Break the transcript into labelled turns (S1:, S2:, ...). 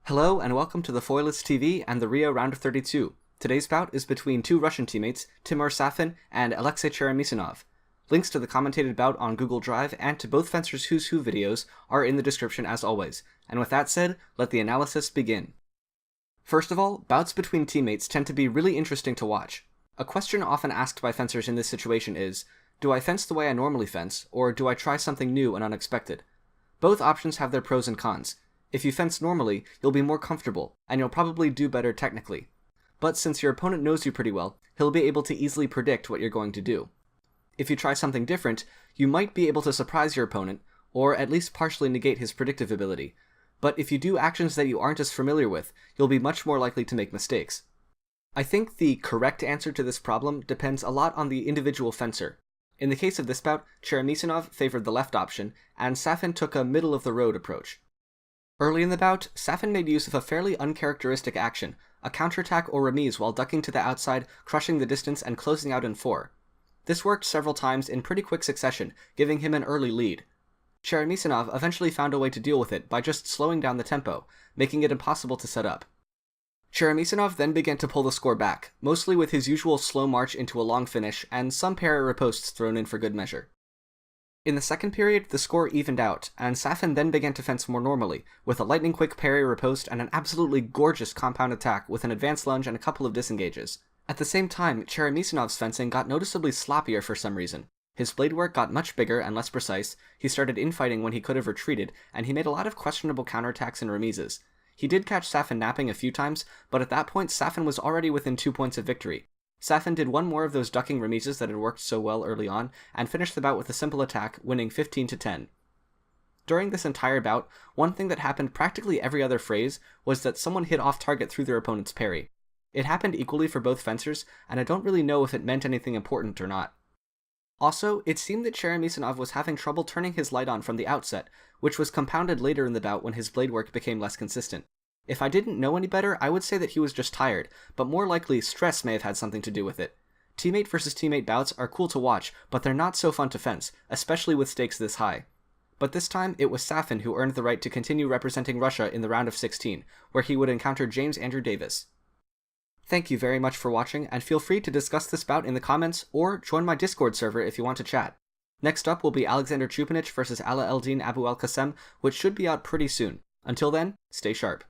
S1: Hello and welcome to the Foilist TV and the Rio Round of 32. Today's bout is between two Russian teammates, Timur Safin and Alexei Cheremisinov. Links to the commentated bout on Google Drive and to both Fencers Who's Who videos are in the description as always. And with that said, let the analysis begin. First of all, bouts between teammates tend to be really interesting to watch. A question often asked by fencers in this situation is, do I fence the way I normally fence, or do I try something new and unexpected? Both options have their pros and cons. If you fence normally, you'll be more comfortable, and you'll probably do better technically. But since your opponent knows you pretty well, he'll be able to easily predict what you're going to do. If you try something different, you might be able to surprise your opponent, or at least partially negate his predictive ability. But if you do actions that you aren't as familiar with, you'll be much more likely to make mistakes. I think the correct answer to this problem depends a lot on the individual fencer. In the case of this bout, Cheremisinov favored the left option, and Safin took a middle-of-the-road approach. Early in the bout, Safin made use of a fairly uncharacteristic action, a counterattack or remise while ducking to the outside, crushing the distance and closing out in 4. This worked several times in pretty quick succession, giving him an early lead. Cheremisinov eventually found a way to deal with it by just slowing down the tempo, making it impossible to set up. Cheremisinov then began to pull the score back, mostly with his usual slow march into a long finish and some parry ripostes thrown in for good measure. In the second period, the score evened out, and Safin then began to fence more normally, with a lightning-quick parry riposte and an absolutely gorgeous compound attack with an advanced lunge and a couple of disengages. At the same time, Cheremisinov's fencing got noticeably sloppier for some reason. His blade work got much bigger and less precise, he started infighting when he could have retreated, and he made a lot of questionable counterattacks and remises. He did catch Safin napping a few times, but at that point Safin was already within 2 points of victory. Safin did one more of those ducking remises that had worked so well early on, and finished the bout with a simple attack, winning 15-10. During this entire bout, one thing that happened practically every other phrase was that someone hit off target through their opponent's parry. It happened equally for both fencers, and I don't really know if it meant anything important or not. Also, it seemed that Cheremisinov was having trouble turning his light on from the outset, which was compounded later in the bout when his blade work became less consistent. If I didn't know any better, I would say that he was just tired, but more likely stress may have had something to do with it. Teammate versus teammate bouts are cool to watch, but they're not so fun to fence, especially with stakes this high. But this time, it was Safin who earned the right to continue representing Russia in the round of 16, where he would encounter James Andrew Davis. Thank you very much for watching, and feel free to discuss this bout in the comments, or join my Discord server if you want to chat. Next up will be Alexander Chupanich versus Ala Eldin Abu El Qassem, which should be out pretty soon. Until then, stay sharp.